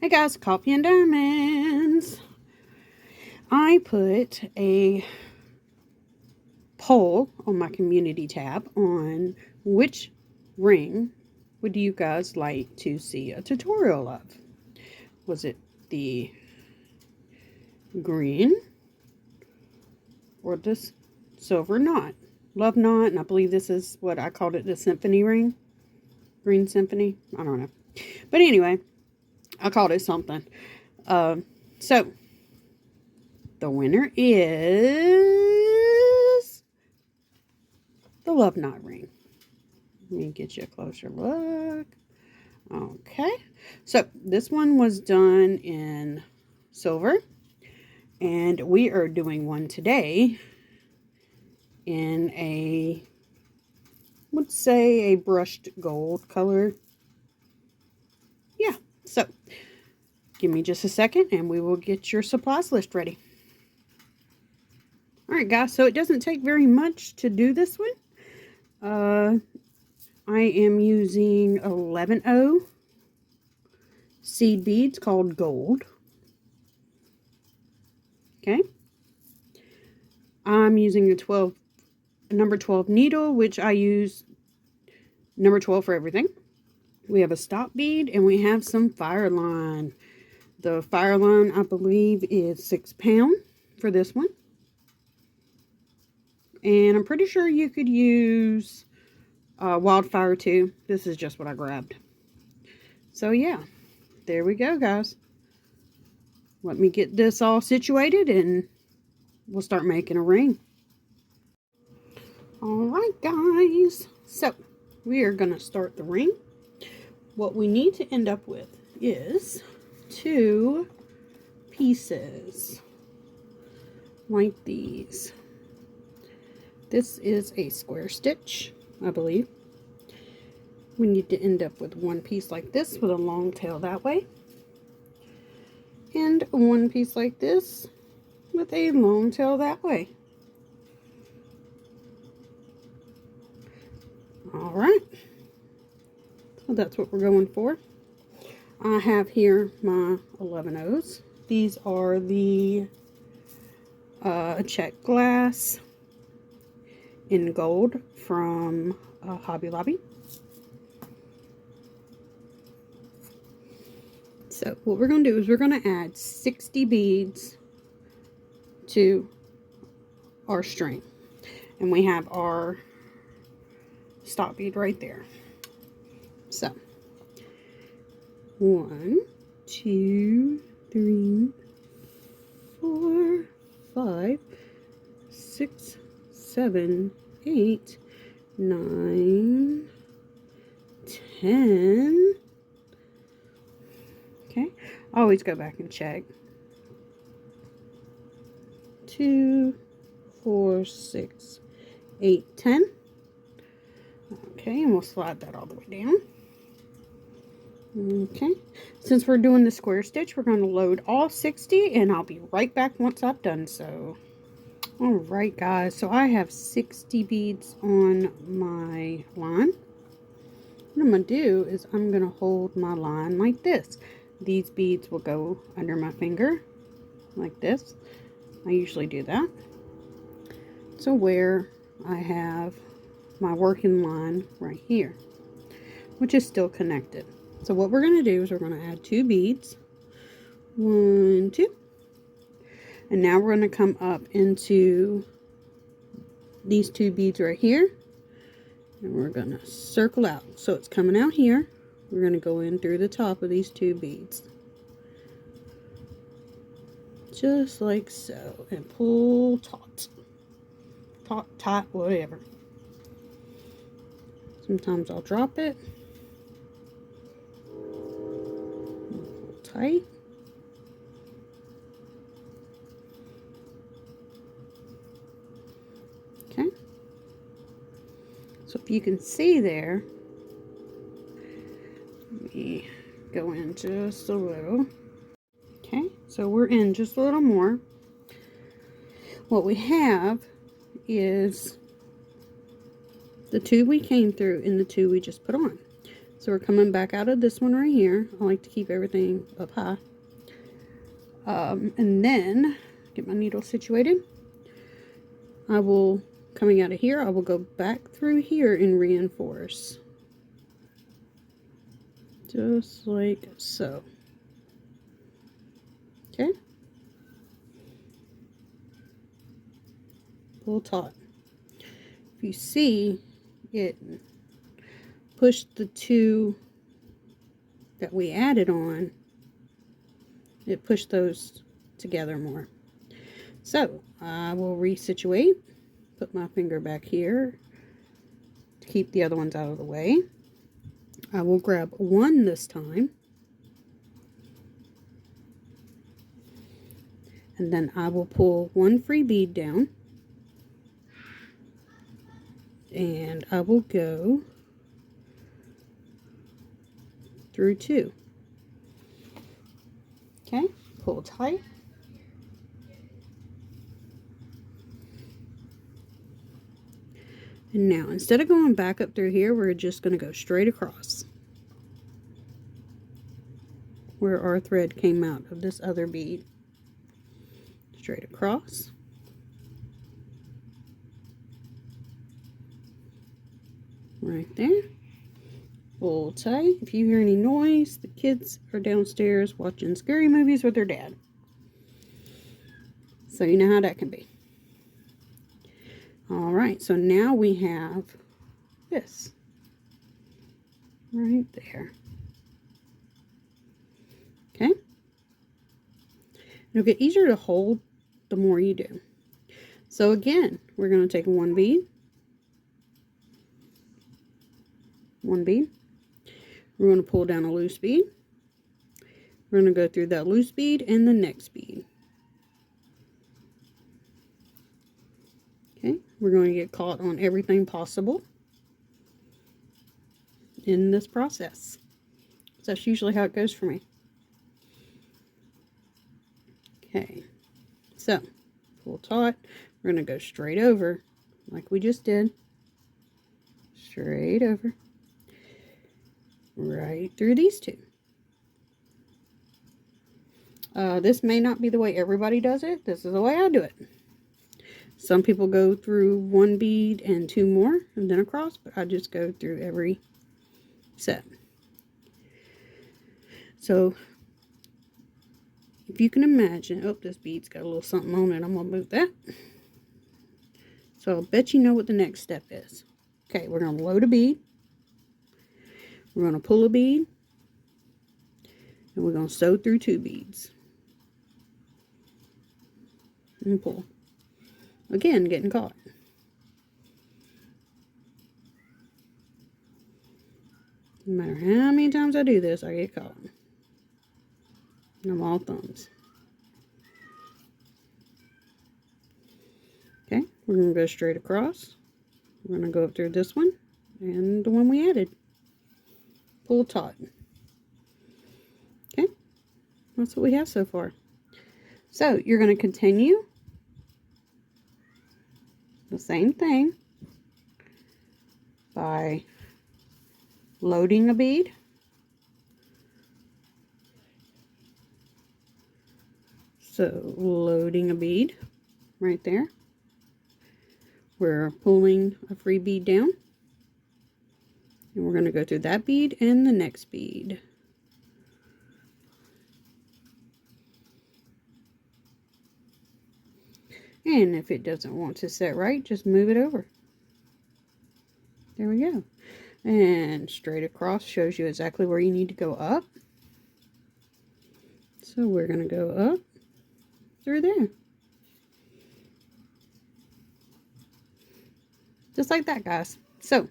Hey guys, Coffee and Diamonds. I put a poll on my community tab on which ring would you guys like to see a tutorial of. Was it the green or the silver knot? Love knot, and I believe this is what I called it, the symphony ring. Green Symphony? I don't know. But anyway, I called it something. So, the winner is the love knot ring. Let me get you a closer look. Okay. So, this one was done in silver. And we are doing one today in a, let's say, a brushed gold color. Yeah. So, give me just a second and we will get your supplies list ready. Alright guys, so it doesn't take very much to do this one. I am using 11O seed beads called gold. Okay. I'm using a number 12 needle, which I use number 12 for everything. We have a stop bead and we have some fire line. The fire line, I believe, is 6 pounds for this one. And I'm pretty sure you could use wildfire too. This is just what I grabbed. So yeah, there we go, guys. Let me get this all situated and we'll start making a ring. Alright, guys. So we are going to start the ring. What we need to end up with is 2 pieces like these. This is a square stitch, I believe. We need to end up with 1 piece like this with a long tail that way. And 1 piece like this with a long tail that way. Alright. So that's what we're going for. I have here my 11Os. These are the check glass in gold from Hobby Lobby. So what we're going to do is we're going to add 60 beads to our string. And we have our stop bead right there. So 1, 2, 3, 4, 5, 6, 7, 8, 9, 10. Okay, I always go back and check. 2, 4, 6, 8, 10. Okay, and we'll slide that all the way down. Okay, since we're doing the square stitch, we're going to load all 60, and I'll be right back once I've done so. Alright guys, so I have 60 beads on my line. What I'm going to do is I'm going to hold my line like this. These beads will go under my finger like this. I usually do that. So where I have my working line right here, which is still connected. So what we're going to do is we're going to add 2 beads. 1, 2. And now we're going to come up into these 2 beads right here. And we're going to circle out. So it's coming out here. We're going to go in through the top of these 2 beads. Just like so. And pull taut. Taut, tight, whatever. Sometimes I'll drop it. Pull tight. Okay. So if you can see there, let me go in just a little. Okay, so we're in just a little more. What we have is the 2 we came through and the 2 we just put on. So we're coming back out of this one right here. I like to keep everything up high. And then get my needle situated. I will, coming out of here, I will go back through here and reinforce. Just like so. Okay. Pull taut. If you see, it pushed the two that we added on, it pushed those together more. So I will resituate, put my finger back here to keep the other ones out of the way. I will grab one this time, and then I will pull one free bead down, and I will go through two. Okay, pull tight. And now, instead of going back up through here, we're just going to go straight across where our thread came out of this other bead. Straight across. Right there. Pull tight. If you hear any noise, the kids are downstairs watching scary movies with their dad. So you know how that can be. Alright, so now we have this. Right there. Okay? It'll get easier to hold the more you do. So again, we're going to take one bead. One bead. We're going to pull down a loose bead. We're going to go through that loose bead and the next bead. Okay, we're going to get caught on everything possible in this process. So that's usually how it goes for me. Okay, so pull taut. We're going to go straight over like we just did. Straight over. Right through these two. This may not be the way everybody does it. This is the way I do it. Some people go through one bead and two more and then across, but I just go through every set. So if you can imagine, oh, this bead's got a little something on it. I'm going to move that. So I'll bet you know what the next step is. Okay, we're going to load a bead. We're going to pull a bead. And we're going to sew through two beads. And pull. Again, getting caught. No matter how many times I do this, I get caught. I'm all thumbs. Okay, we're going to go straight across. We're going to go up through this one and the one we added. Pull taut. Okay, that's what we have so far. So you're going to continue the same thing by loading a bead, so loading a bead right there. We're pulling a free bead down, and we're going to go through that bead and the next bead. And if it doesn't want to set right, just move it over. There we go. And straight across shows you exactly where you need to go up. So we're going to go up through there. Just like that, guys. So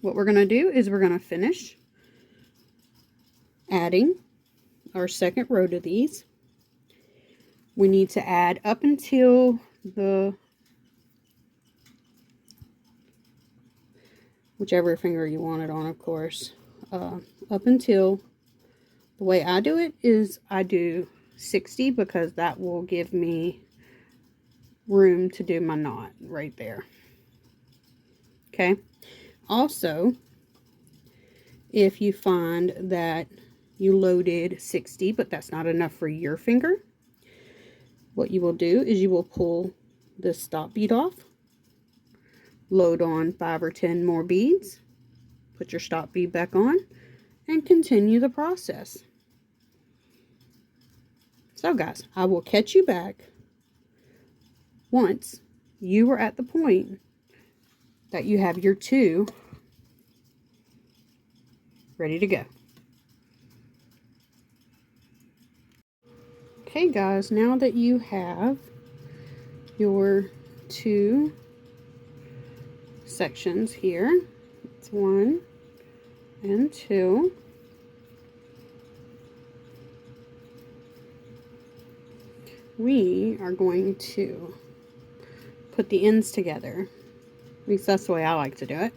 what we're going to do is we're going to finish adding our second row to these. We need to add up until the, whichever finger you want it on, of course, up until, the way I do it is I do 60 because that will give me room to do my knot right there. Okay. Also, If you find that you loaded 60, but that's not enough for your finger, what you will do is you will pull the stop bead off, load on 5 or 10 more beads, put your stop bead back on, and continue the process. So guys, I will catch you back once you are at the point that you have your 2 ready to go. Okay guys, now that you have your 2 sections here, it's 1 and 2, we are going to put the ends together. At least that's the way I like to do it.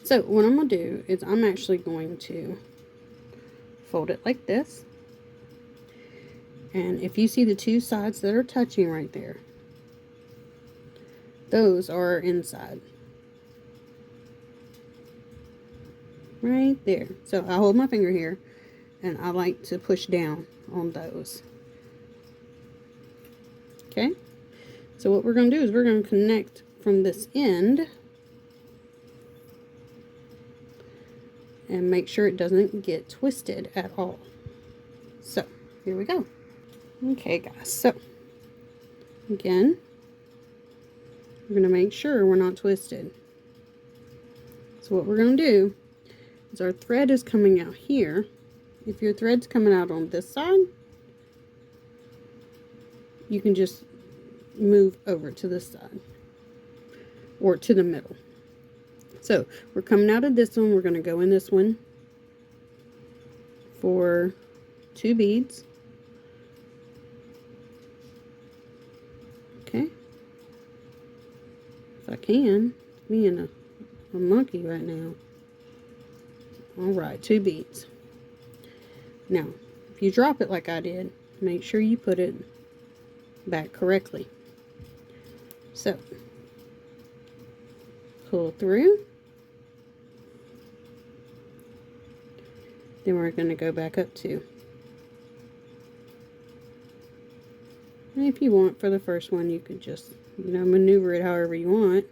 So what I'm going to do is I'm actually going to fold it like this. And if you see the 2 sides that are touching right there, those are inside. Right there. So I hold my finger here and I like to push down on those. Okay? So what we're going to do is we're going to connect from this end and make sure it doesn't get twisted at all. So here we go. Okay guys, so again, we're going to make sure we're not twisted. So what we're going to do is our thread is coming out here. If your thread's coming out on this side, you can just move over to this side or to the middle. So we're coming out of this one, we're going to go in this one for 2 beads. Okay. If I can, being a monkey right now. Alright, 2 beads. Now, if you drop it like I did, make sure you put it back correctly. So, pull through. Then we're going to go back up 2. And if you want for the first one, you could just, maneuver it however you want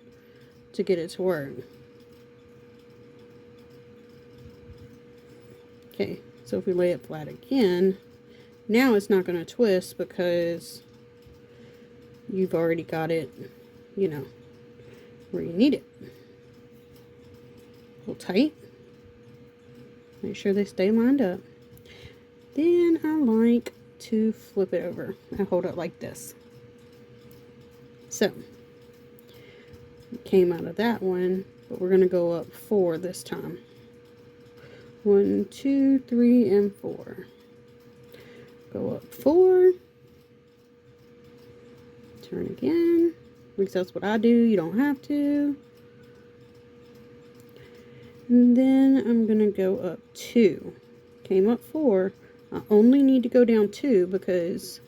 to get it to work. Okay, so if we lay it flat again, now it's not going to twist because you've already got it, where you need it. Pull tight. Make sure they stay lined up. Then I like to flip it over and hold it like this. So, it came out of that one, but we're going to go up 4 this time. 1, 2, 3, and 4. Go up 4. Turn again. At least that's what I do. You don't have to. And then I'm going to go up 2. Came up 4. I only need to go down 2 because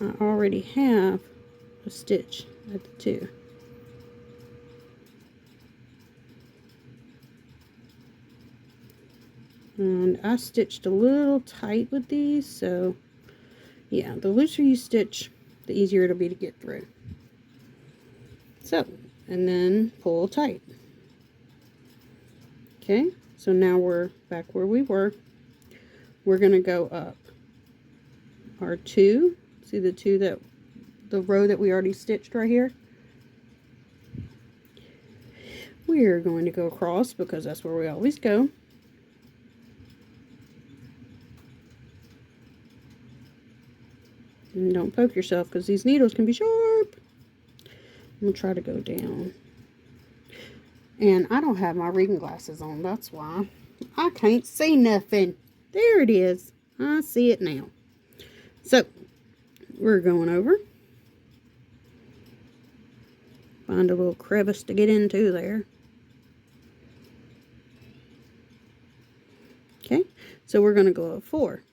I already have a stitch at the 2. And I stitched a little tight with these, so yeah, the looser you stitch, the easier it'll be to get through. So, and then pull tight. Okay, so now we're back where we were. We're going to go up our 2. See the 2 that, the row that we already stitched right here? We're going to go across because that's where we always go. And don't poke yourself because these needles can be sharp. I'm going to try to go down. And I don't have my reading glasses on, that's why. I can't see nothing. There it is. I see it now. So, we're going over. Find a little crevice to get into there. Okay, so we're going to go up 4.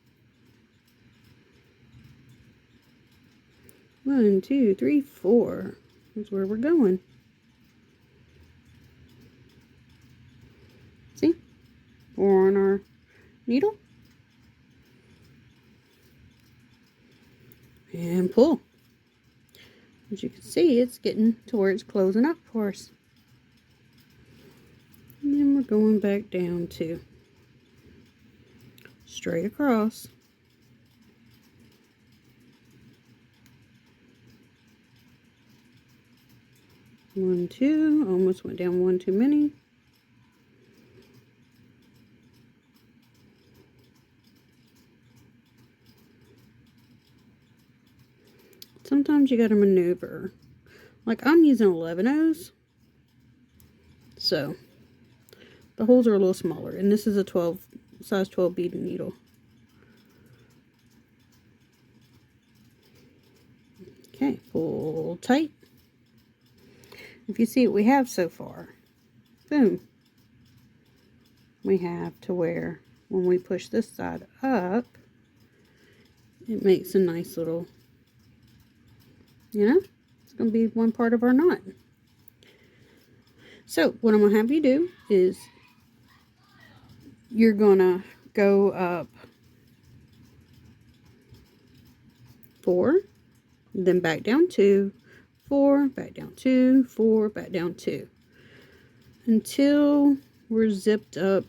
1, 2, 3, 4. That's where we're going. See? or on our needle. And pull. As you can see, it's getting to where it's closing up for us. And then we're going back down to straight across. One, two, almost went down one too many. Sometimes you got to maneuver. Like I'm using 11/0s, so the holes are a little smaller, and this is a size 12 beaded needle. Okay, pull tight. If you see what we have so far, boom, we have to where when we push this side up, it makes a nice little, it's going to be one part of our knot. So what I'm going to have you do is you're going to go up 4, then back down 2, 4, back down 2, 4, back down 2, until we're zipped up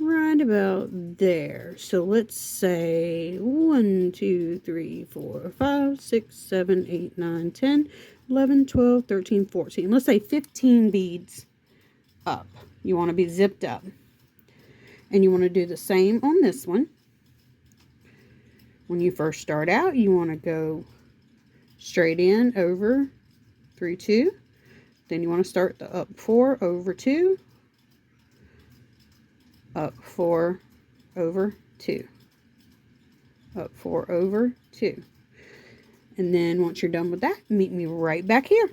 right about there. So let's say 1, 2, 3, 4, 5, 6, 7, 8, 9, 10, 11, 12, 13, 14. Let's say 15 beads up. You want to be zipped up. And you want to do the same on this one. When you first start out, you want to go straight in over 3, 2. Then you want to start the up 4 over 2. Up 4 over 2. Up 4 over 2. And then once you're done with that, meet me right back here.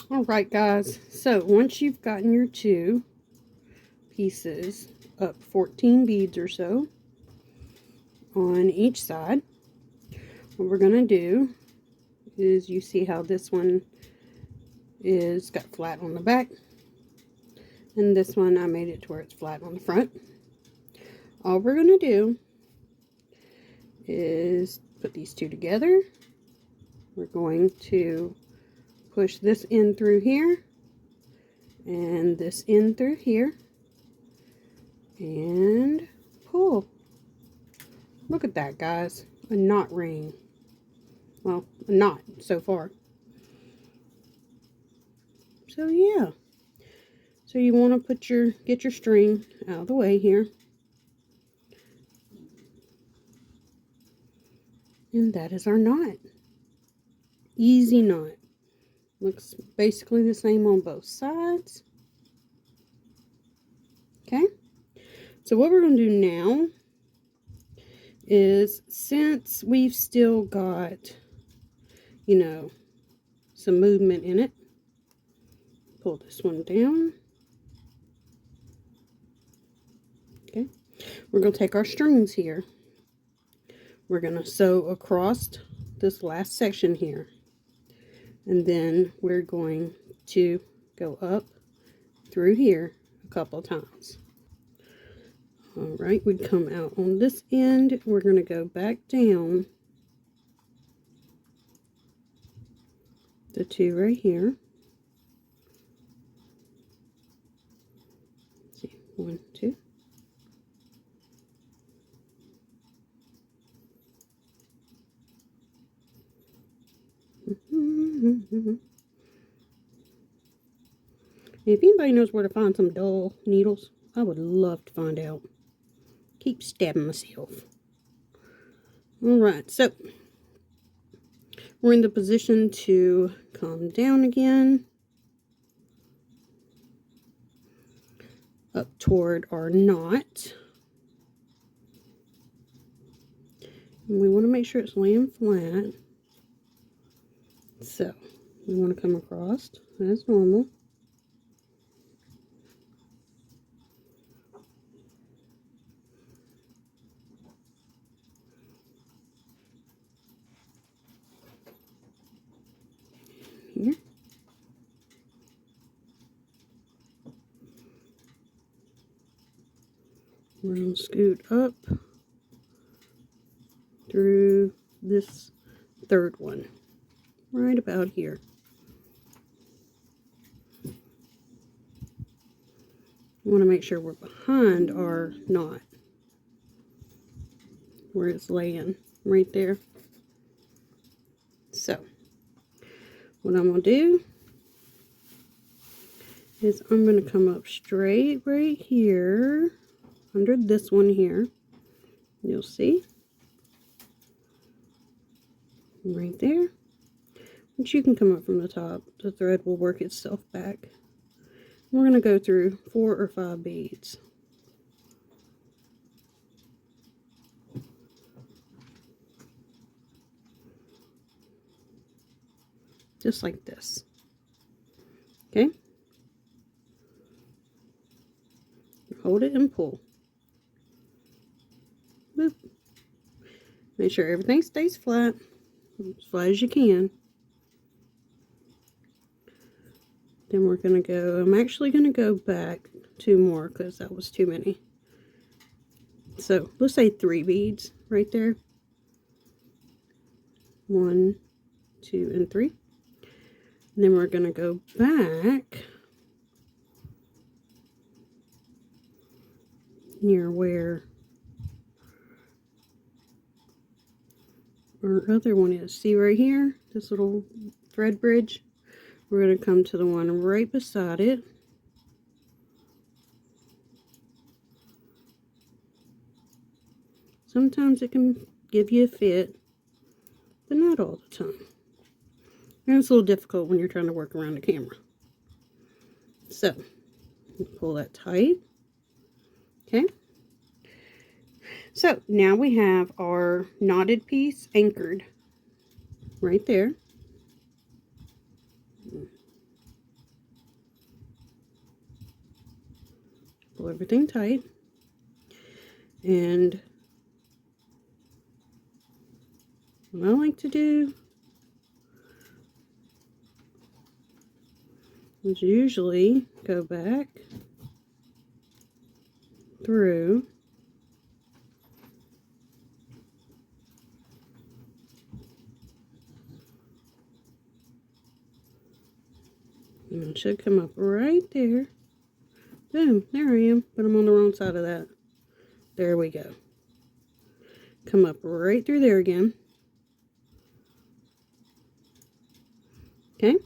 Alright guys, so once you've gotten your 2 pieces up 14 beads or so on each side, what we're going to do is, you see how this one is got flat on the back, and this one I made it to where it's flat on the front. All we're going to do is put these 2 together. We're going to push this in through here and this in through here and pull. Look at that, guys. A knot ring. Well, a knot so far. So yeah. So you want to get your string out of the way here. And that is our knot. Easy knot. Looks basically the same on both sides. Okay. So what we're going to do now is, since we've still got, some movement in it, pull this one down. Okay. We're going to take our strings here. We're going to sew across this last section here. And then we're going to go up through here a couple times. Alright, we come out on this end. We're going to go back down the 2 right here. Let's see, 1, 2. If anybody knows where to find some dull needles, I would love to find out. Keep stabbing myself. Alright, so we're in the position to come down again, up toward our knot. And we want to make sure it's laying flat. So we want to come across as normal. Here. We're going to scoot up through this third one, right about here. We want to make sure we're behind our knot, where it's laying, right there. So, what I'm going to do is I'm going to come up straight right here, under this one here. You'll see. Right there. But you can come up from the top. The thread will work itself back. We're going to go through 4 or 5 beads. Just like this. Okay? Hold it and pull. Boop. Make sure everything stays flat. As flat as you can. Then we're going to go, I'm actually going to go back 2 more because that was too many. So let's say 3 beads right there. 1, 2, and 3. And then we're going to go back near where our other one is. See right here, this little thread bridge? We're going to come to the one right beside it. Sometimes it can give you a fit, but not all the time. And it's a little difficult when you're trying to work around the camera. So, pull that tight. Okay. So, now we have our knotted piece anchored right there. Pull everything tight. And what I like to do is usually go back through and it should come up right there. Boom, there I am, but I'm on the wrong side of that. There we go. Come up right through there again. Okay.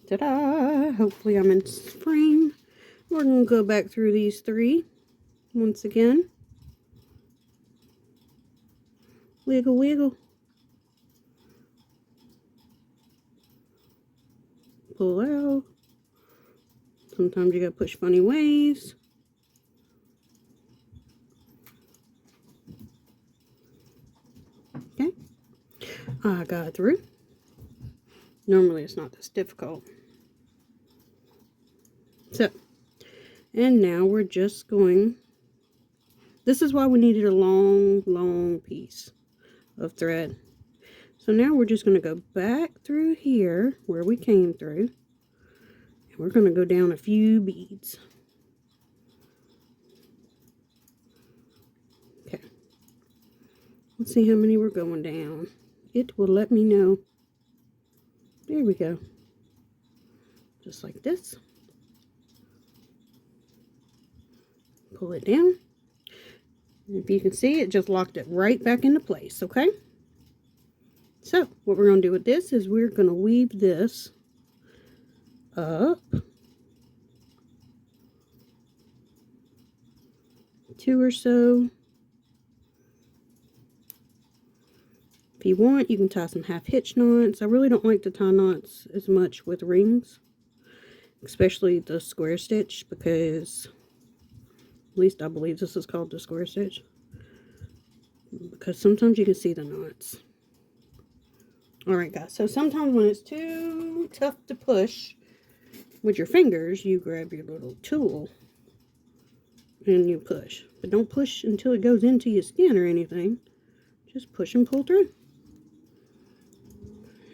Ta-da! Hopefully I'm in frame. We're going to go back through these 3 once again. Wiggle, wiggle. Pull out. Sometimes you gotta push funny ways. Okay. I got it through. Normally it's not this difficult. So, and now we're just going, this is why we needed a long piece of thread. So now we're just going to go back through here where we came through. And we're going to go down a few beads. Okay. Let's see how many we're going down. It will let me know. There we go. Just like this. Pull it down. And if you can see, it just locked it right back into place, okay? So, what we're going to do with this is we're going to weave this up 2 or so. If you want, you can tie some half hitch knots. I really don't like to tie knots as much with rings, especially the square stitch, because at least I believe this is called the square stitch, because sometimes you can see the knots. Alright guys, so sometimes when it's too tough to push with your fingers, you grab your little tool and you push. But don't push until it goes into your skin or anything. Just push and pull through.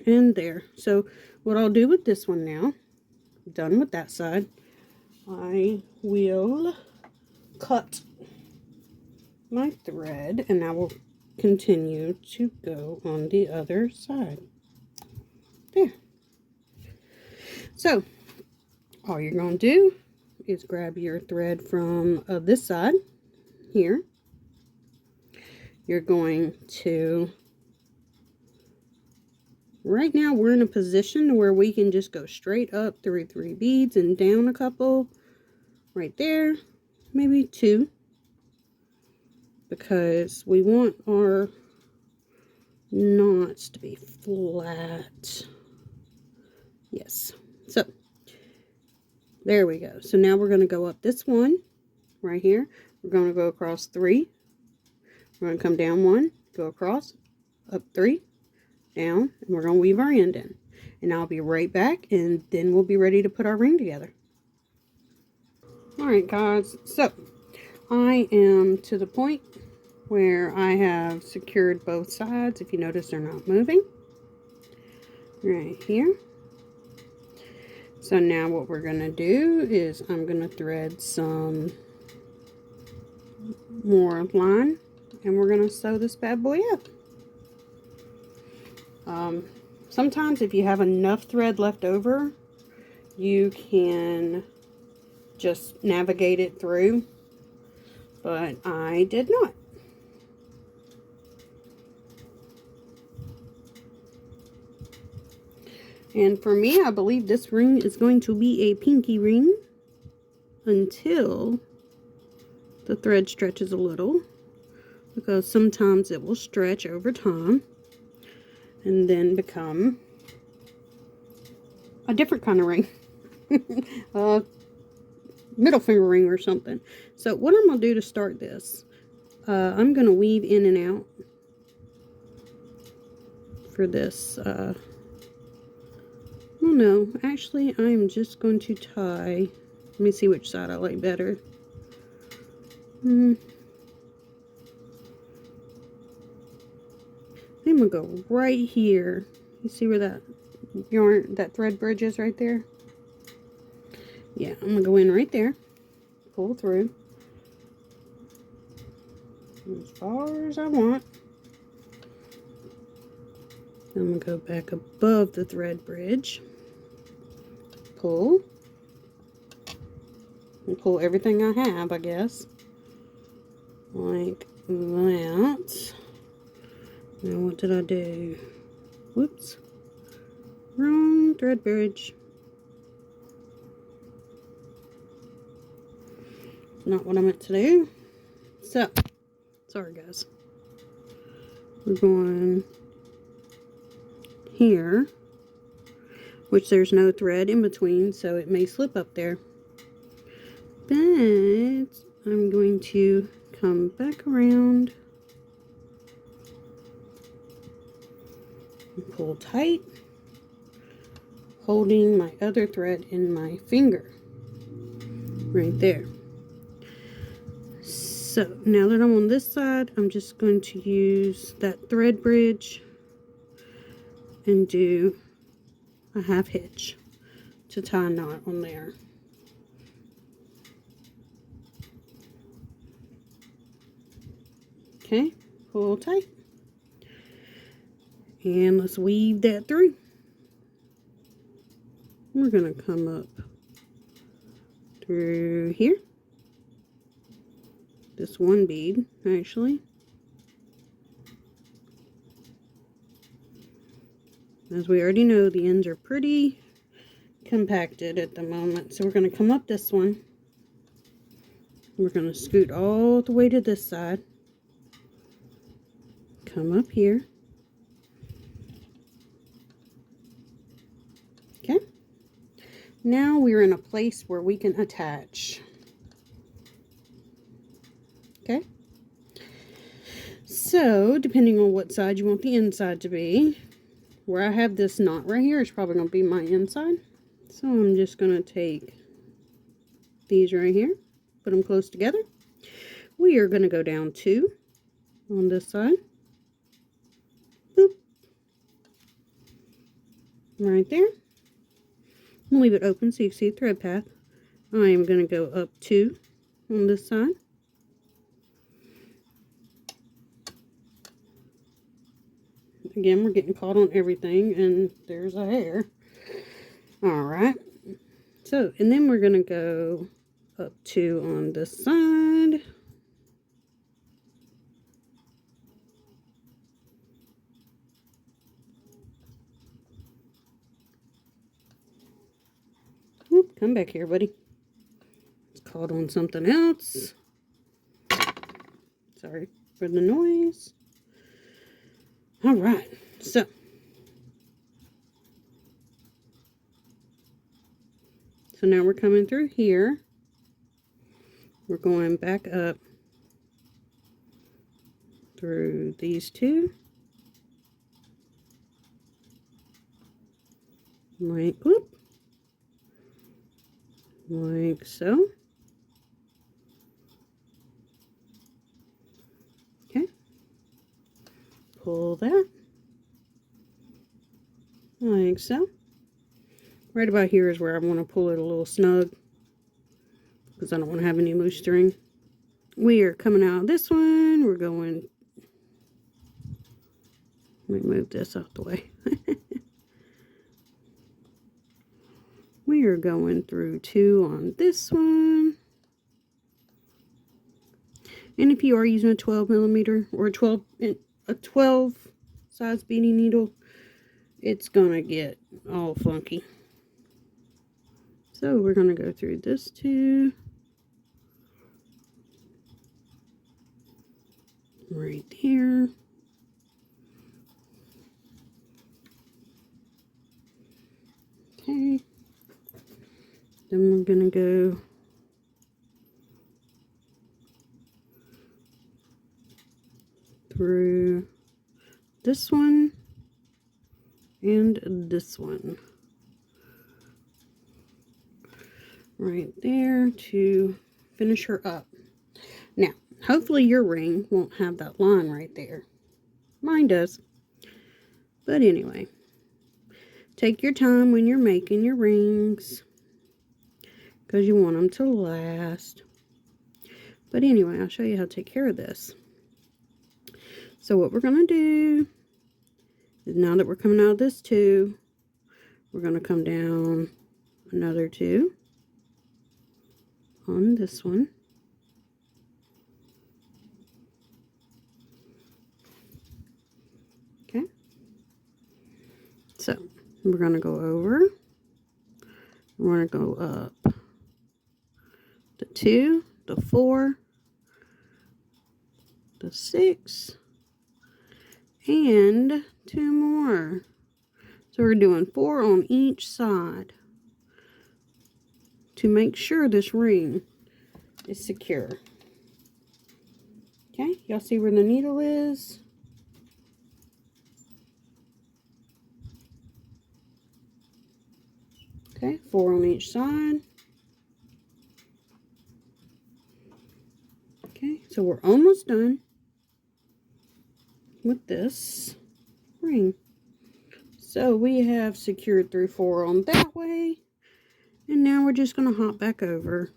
And there. So what I'll do with this one now, done with that side, I will cut my thread, and I will continue to go on the other side. There. So all you're going to do is grab your thread from this side here. You're going to, right now we're in a position where we can just go straight up through 3 beads and down a couple right there, maybe 2, because we want our knots to be flat. Yes. So there we go. So now we're going to go up this one right here. We're going to go across 3. We're going to come down 1, go across, up 3, down, and we're going to weave our end in. And I'll be right back, and then we'll be ready to put our ring together. Alright guys, so I am to the point where I have secured both sides. If you notice, they're not moving. Right here. So now what we're going to do is I'm going to thread some more line, and we're going to sew this bad boy up. Sometimes if you have enough thread left over, you can just navigate it through, but I did not. And for me, I believe this ring is going to be a pinky ring until the thread stretches a little, because sometimes it will stretch over time and then become a different kind of ring. Middle finger ring or something. So what I'm going to do to start this, I'm going to weave in and out for this. Oh no, actually I'm just going to tie. Let me see which side I like better. I'm going to go right here. You see where that yarn, that thread bridge is right there? Yeah, I'm going to go in right there. Pull through as far as I want. I'm going to go back above the thread bridge. Pull. And pull everything I have, I guess. Like that. Now what did I do? Whoops. Wrong thread bridge. Not what I meant to do. So, sorry guys. We're going here, which there's no thread in between, so it may slip up there. But I'm going to come back around and pull tight, holding my other thread in my finger right there. So now that I'm on this side, I'm just going to use that thread bridge and do a half hitch to tie a knot on there. Okay, pull tight. And let's weave that through. We're going to come up through here. This one bead, actually. As we already know, the ends are pretty compacted at the moment. So we're going to come up this one. We're going to scoot all the way to this side. Come up here. Okay. Now we're in a place where we can attach. Okay. So, depending on what side you want the inside to be, where I have this knot right here is probably going to be my inside. So I'm just going to take these right here, put them close together. We are going to go down 2 on this side. Boop. Right there. I'm going to leave it open so you can see the thread path. I am going to go up 2 on this side. Again, we're getting caught on everything, and there's a hair. Alright. So, and then we're going to go up 2 on this side. Oop, come back here, buddy. It's caught on something else. Sorry for the noise. Alright, so now we're coming through here. We're going back up through these 2. Like, whoop. Like so. Okay. Pull that. Like so. Right about here is where I want to pull it a little snug, because I don't want to have any loose string. We are coming out of this one. We're going... Let me move this out the way. We are going through 2 on this one. And if you are using a 12mm or a 12 size beading needle, it's gonna get all funky. So we're gonna go through this 2. Right here. Okay. Then we're gonna go through this one and this one. Right there to finish her up. Now, hopefully your ring won't have that line right there. Mine does. But anyway, take your time when you're making your rings, because you want them to last. But anyway, I'll show you how to take care of this. So what we're going to do is, now that we're coming out of this 2, we're going to come down another 2 on this one. Okay. So we're going to go over. We're going to go up the 2, the 4, the 6, and 2 more. So we're doing 4 on each side to make sure this ring is secure. Okay, y'all see where the needle is? Okay, 4 on each side. Okay, so we're almost done with this ring. So we have secured through 4 on that way, and now we're just going to hop back over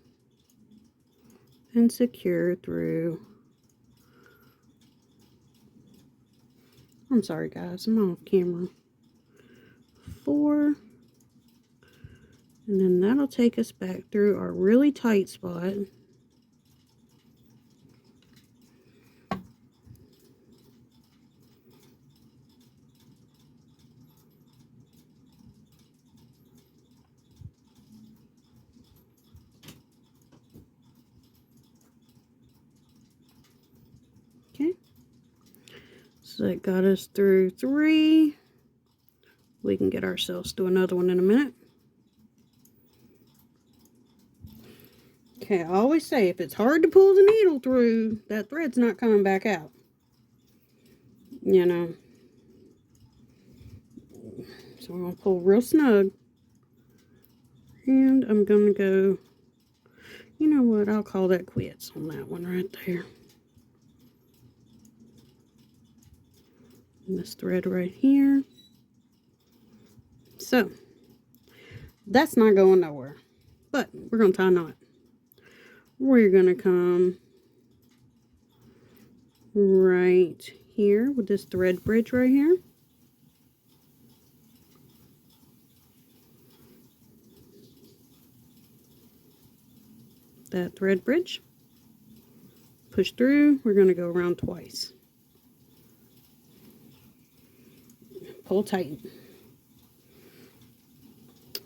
and secure through. I'm sorry guys, I'm off camera. 4, and then that'll take us back through our really tight spot. Okay, so that got us through 3. We can get ourselves to another one in a minute. Okay, I always say, if it's hard to pull the needle through, that thread's not coming back out. You know. So I'm going to pull real snug. And I'm going to go, you know what, I'll call that quits on that one right there. And this thread right here. So, that's not going nowhere. But we're going to tie a knot. We're going to come right here with this thread bridge right here. that thread bridge. Push through. We're going to go around twice. Pull tight.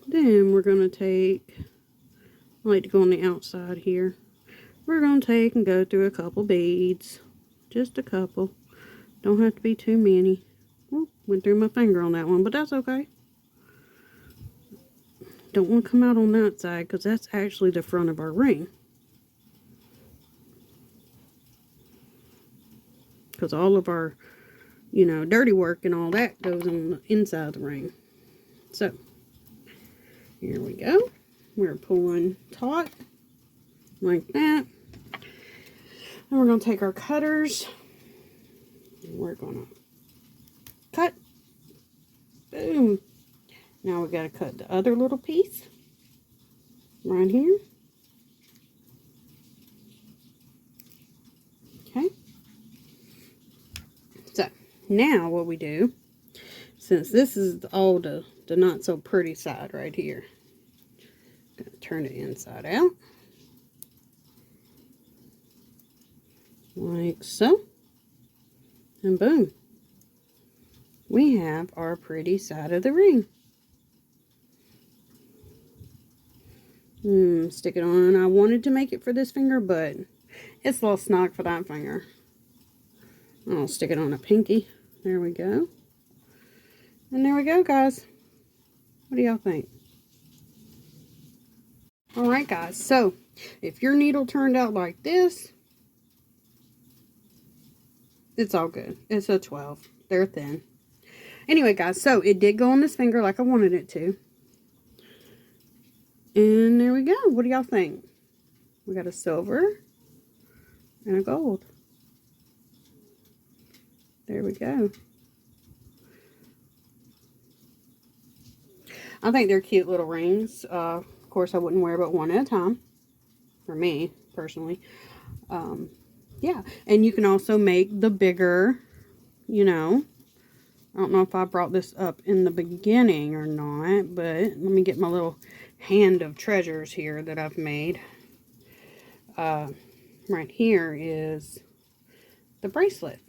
Then we're going to take, I like to go on the outside here. We're going to take and go through a couple beads. Just a couple. Don't have to be too many. Ooh, went through my finger on that one, but that's okay. Don't want to come out on that side because that's actually the front of our ring. Because all of our, you know, dirty work and all that goes on the inside of the ring. So, here we go. We're pulling taut like that. And we're going to take our cutters. And we're going to cut. Boom. Now we got to cut the other little piece right here. Okay. So now what we do, since this is all the not so pretty side right here, I'm gonna turn it inside out like so, and boom, we have our pretty side of the ring. Stick it on. I wanted to make it for this finger, but it's a little snug for that finger. I'll stick it on a pinky. There we go. And there we go, guys. What do y'all think? Alright, guys. So, if your needle turned out like this, it's all good. It's a 12. They're thin. Anyway, guys. So, it did go on this finger like I wanted it to. And there we go. What do y'all think? We got a silver and a gold. There we go. I think they're cute little rings. Of course, I wouldn't wear but one at a time. For me, personally. Yeah. And you can also make the bigger, you know. I don't know if I brought this up in the beginning or not. But let me get my little hand of treasures here that I've made. Right here is the bracelet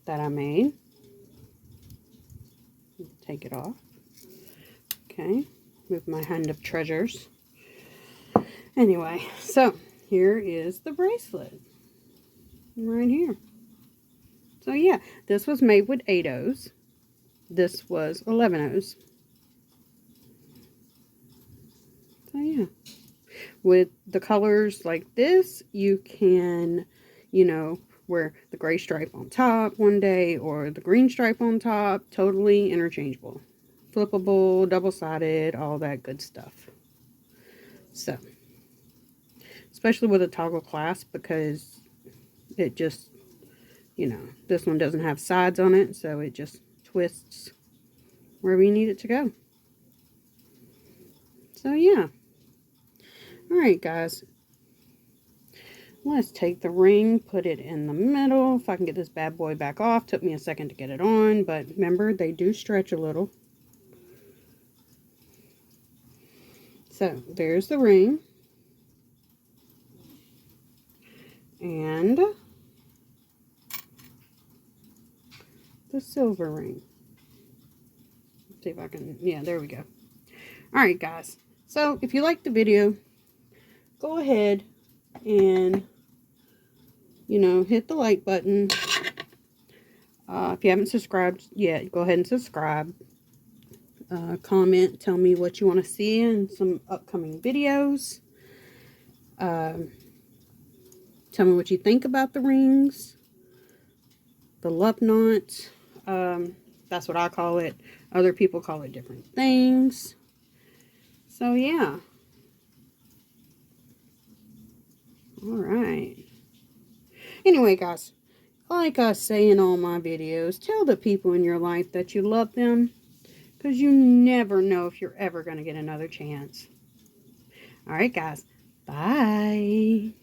that I made. Take it off. Okay, move my hand of treasures. Anyway, so here is the bracelet right here. So yeah, this was made with 8 O's. This was 11 O's. So yeah, with the colors like this, you can, you know, wear the gray stripe on top one day or the green stripe on top. Totally interchangeable. Flippable, double-sided, all that good stuff. So, especially with a toggle clasp, because it just, you know, this one doesn't have sides on it, so it just twists wherever you need it to go. So yeah. Alright, guys. Let's take the ring, put it in the middle. If I can get this bad boy back off. Took me a second to get it on, but remember, they do stretch a little. So, there's the ring. And the silver ring. Let's see if I can, yeah, there we go. Alright, guys. So, if you liked the video, go ahead and, you know, hit the like button. If you haven't subscribed yet, go ahead and subscribe. Comment, tell me what you want to see in some upcoming videos. Tell me what you think about the rings. The love knot. That's what I call it. Other people call it different things. So, yeah. Alright. Anyway, guys. Like I say in all my videos, tell the people in your life that you love them. Because you never know if you're ever going to get another chance. Alright, guys. Bye.